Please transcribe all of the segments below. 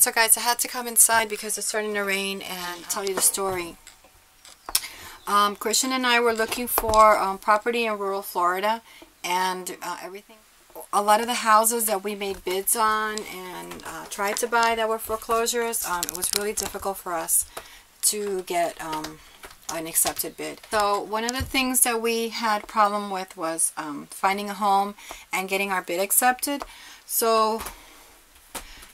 So guys, I had to come inside because it's starting to rain and tell you the story. Christian and I were looking for property in rural Florida, and everything. A lot of the houses that we made bids on and tried to buy that were foreclosures, it was really difficult for us to get an accepted bid. So one of the things that we had problem with was finding a home and getting our bid accepted. So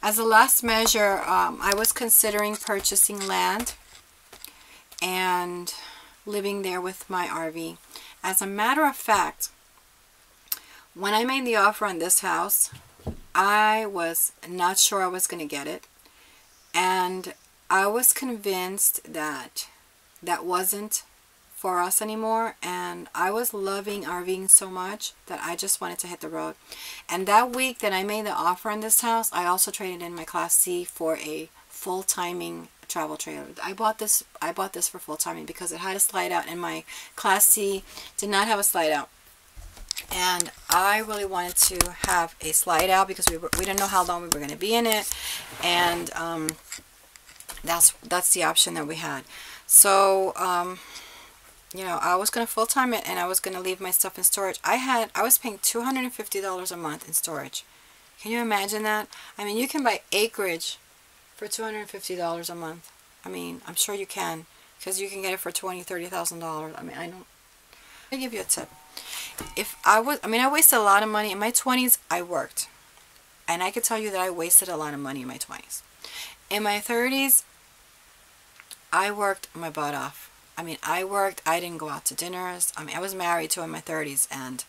as a last measure, I was considering purchasing land and living there with my RV. As a matter of fact, when I made the offer on this house, I was not sure I was going to get it. And I was convinced that that wasn't for us anymore. And I was loving RVing so much that I just wanted to hit the road. And that week that I made the offer on this house, I also traded in my Class C for a full-timing travel trailer. I bought this for full-timing because it had a slide out, and my Class C did not have a slide out. And I really wanted to have a slide out because we didn't know how long we were going to be in it, and that's the option that we had. So you know, I was going to full-time it, and I was going to leave my stuff in storage. I was paying $250 a month in storage. Can you imagine that? I mean, you can buy acreage for $250 a month. I mean, I'm sure you can, because you can get it for $20,000-$30,000. I mean, I'll give you a tip. I wasted a lot of money. In my 20s, I worked. And I could tell you that I wasted a lot of money in my 20s. In my 30s, I worked my butt off. I mean, I worked. I didn't go out to dinners. I mean, I was married too in my 30s. And,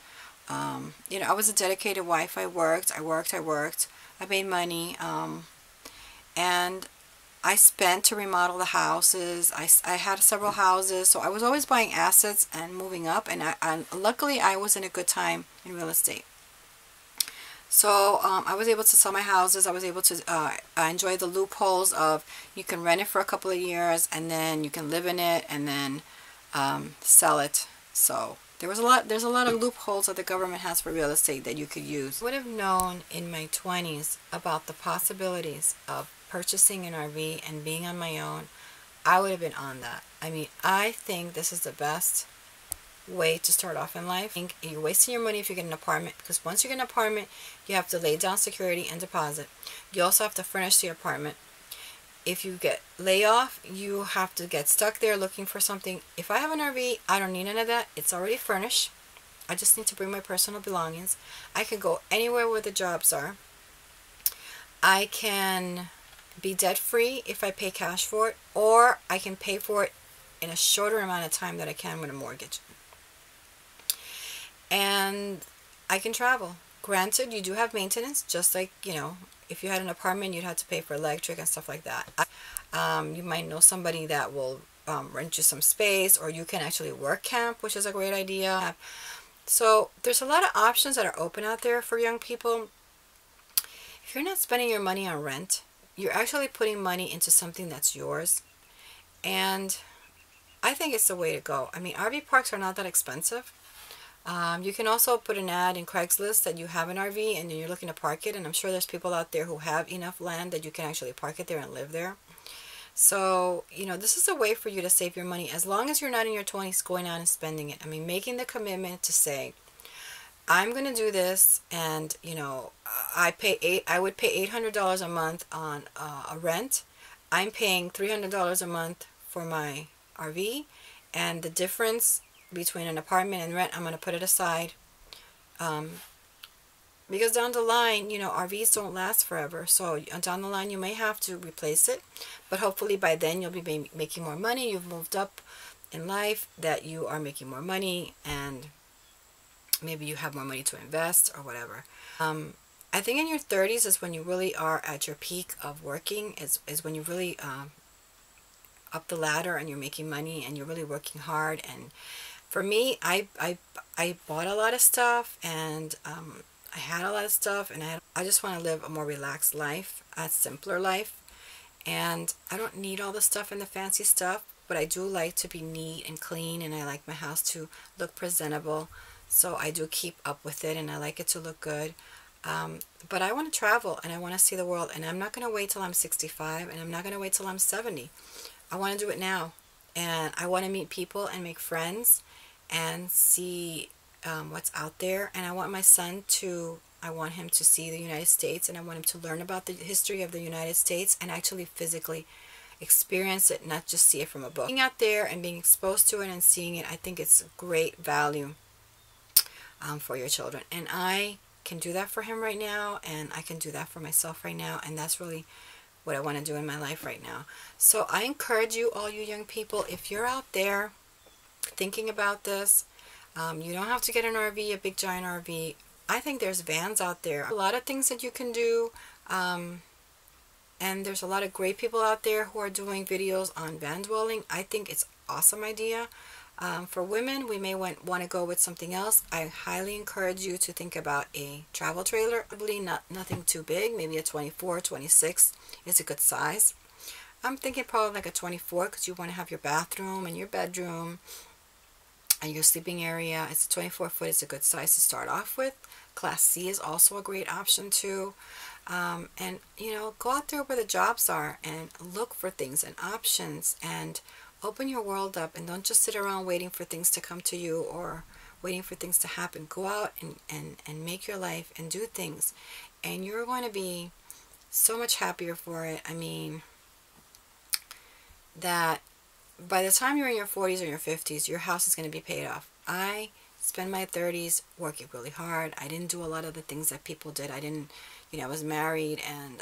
you know, I was a dedicated wife. I worked. I made money. And I spent to remodel the houses. I had several houses, so I was always buying assets and moving up, and luckily I was in a good time in real estate. So I was able to sell my houses. I was able to enjoy the loopholes of you can rent it for a couple of years, and then you can live in it, and then sell it. So there's a lot of loopholes that the government has for real estate that you could use. I would have known in my 20s about the possibilities of purchasing an RV and being on my own. I would have been on that. I mean, I think this is the best way to start off in life. I think you're wasting your money if you get an apartment, because once you get an apartment, you have to lay down security and deposit. You also have to furnish the apartment. If you get layoff, you have to get stuck there looking for something. If I have an RV, I don't need none of that. It's already furnished. I just need to bring my personal belongings. I can go anywhere where the jobs are. I can be debt free if I pay cash for it, or I can pay for it in a shorter amount of time that I can with a mortgage. And I can travel. Granted, you do have maintenance, just like, you know, if you had an apartment, you'd have to pay for electric and stuff like that. You might know somebody that will rent you some space, or you can actually work camp, which is a great idea. So there's a lot of options that are open out there for young people. If you're not spending your money on rent, you're actually putting money into something that's yours. And I think it's the way to go. I mean, RV parks are not that expensive. You can also put an ad in Craigslist that you have an RV and you're looking to park it. And I'm sure there's people out there who have enough land that you can actually park it there and live there. So, you know, this is a way for you to save your money as long as you're not in your 20s going out and spending it. I mean, making the commitment to say, I'm going to do this, and, you know, I would pay $800 a month on a rent. I'm paying $300 a month for my RV, and the difference between an apartment and rent, I'm going to put it aside. Because down the line, you know, RVs don't last forever. So down the line, you may have to replace it. But hopefully by then, you'll be making more money. You've moved up in life, that you are making more money, and maybe you have more money to invest or whatever. I think in your 30s is when you really are at your peak of working, is when you really up the ladder and you're making money and you're really working hard. And for me, I bought a lot of stuff, and I had a lot of stuff, and I just want to live a more relaxed life, a simpler life. And I don't need all the stuff and the fancy stuff, but I do like to be neat and clean, and I like my house to look presentable. So I do keep up with it, and I like it to look good. But I want to travel and I want to see the world, and I'm not going to wait till I'm 65, and I'm not going to wait till I'm 70. I want to do it now, and I want to meet people and make friends and see what's out there. And I want my son to, I want him to see the United States, and I want him to learn about the history of the United States and actually physically experience it, not just see it from a book. Being out there and being exposed to it and seeing it, I think it's great value for your children. And I can do that for him right now, and I can do that for myself right now, and that's really what I want to do in my life right now. So I encourage you, all you young people, if you're out there thinking about this, you don't have to get an RV, a big giant RV. I think there's vans out there. A lot of things that you can do, and there's a lot of great people out there who are doing videos on van dwelling. I think it's an awesome idea. For women, we may want to go with something else. I highly encourage you to think about a travel trailer. Probably nothing too big. Maybe a 24, 26 is a good size. I'm thinking probably like a 24, because you want to have your bathroom and your bedroom and your sleeping area. It's a 24 foot is a good size to start off with. Class C is also a great option too. And you know, go out there where the jobs are and look for things and options, and open your world up, and don't just sit around waiting for things to come to you or waiting for things to happen. Go out and make your life and do things, and you're going to be so much happier for it. I mean, that by the time you're in your 40s or your 50s, your house is going to be paid off. I spent my 30s working really hard. I didn't do a lot of the things that people did. I didn't, you know, I was married, and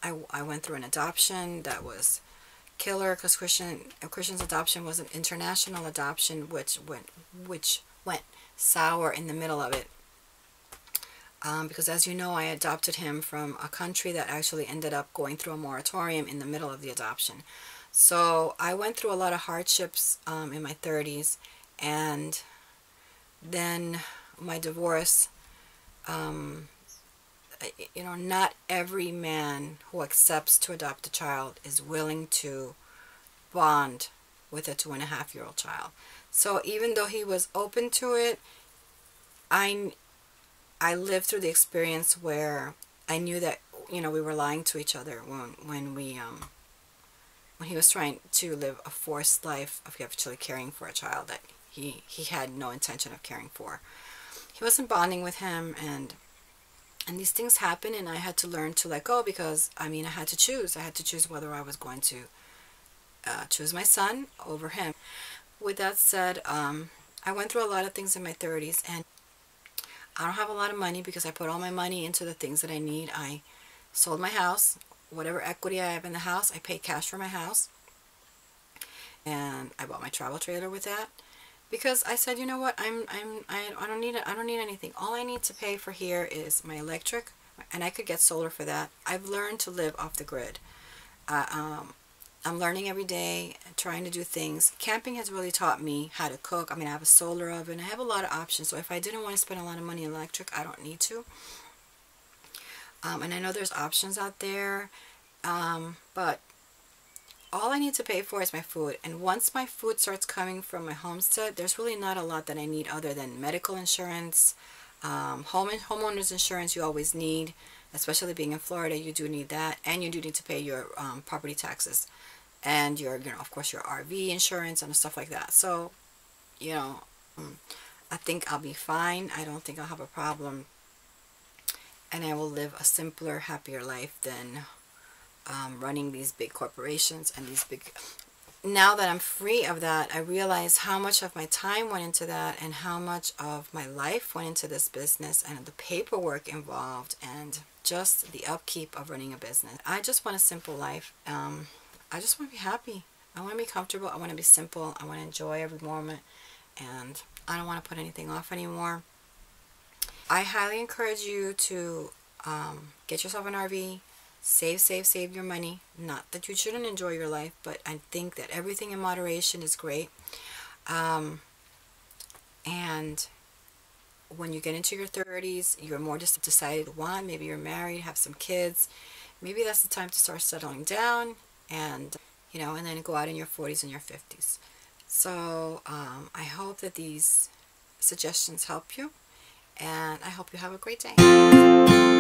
I went through an adoption that was killer, because Christian's adoption was an international adoption, which went sour in the middle of it. Because as you know, I adopted him from a country that actually ended up going through a moratorium in the middle of the adoption. So I went through a lot of hardships in my 30s, and then my divorce. You know, not every man who accepts to adopt a child is willing to bond with a 2.5-year-old child. So even though he was open to it, I lived through the experience where I knew that, you know, we were lying to each other when he was trying to live a forced life of actually caring for a child that he had no intention of caring for. He wasn't bonding with him, and these things happen, and I had to learn to let go, because, I mean, I had to choose. I had to choose whether I was going to choose my son over him. With that said, I went through a lot of things in my 30s, and I don't have a lot of money because I put all my money into the things that I need. I sold my house. Whatever equity I have in the house, I paid cash for my house. And I bought my travel trailer with that. Because I said, you know what, I don't need anything. All I need to pay for here is my electric, and I could get solar for that. I've learned to live off the grid. I'm learning every day, trying to do things. Camping has really taught me how to cook. I mean, I have a solar oven. I have a lot of options. So if I didn't want to spend a lot of money on electric, I don't need to. And I know there's options out there, but all I need to pay for is my food. And once my food starts coming from my homestead, there's really not a lot that I need other than medical insurance, homeowners insurance you always need, especially being in Florida. You do need that, and you do need to pay your property taxes, and your, you know, of course, your RV insurance and stuff like that. So, you know, I think I'll be fine. I don't think I'll have a problem, and I will live a simpler, happier life than running these big corporations and these big. Now that I'm free of that, I realize how much of my time went into that, and how much of my life went into this business, and the paperwork involved, and just the upkeep of running a business. I just want a simple life. I just want to be happy. I want to be comfortable. I want to be simple. I want to enjoy every moment, and I don't want to put anything off anymore. I highly encourage you to get yourself an RV. Save your money. Not that you shouldn't enjoy your life, but I think that everything in moderation is great. And when you get into your 30s, you're more just decided one, maybe you're married, have some kids. Maybe that's the time to start settling down, and, you know, and then go out in your 40s and your 50s. So I hope that these suggestions help you. and I hope you have a great day.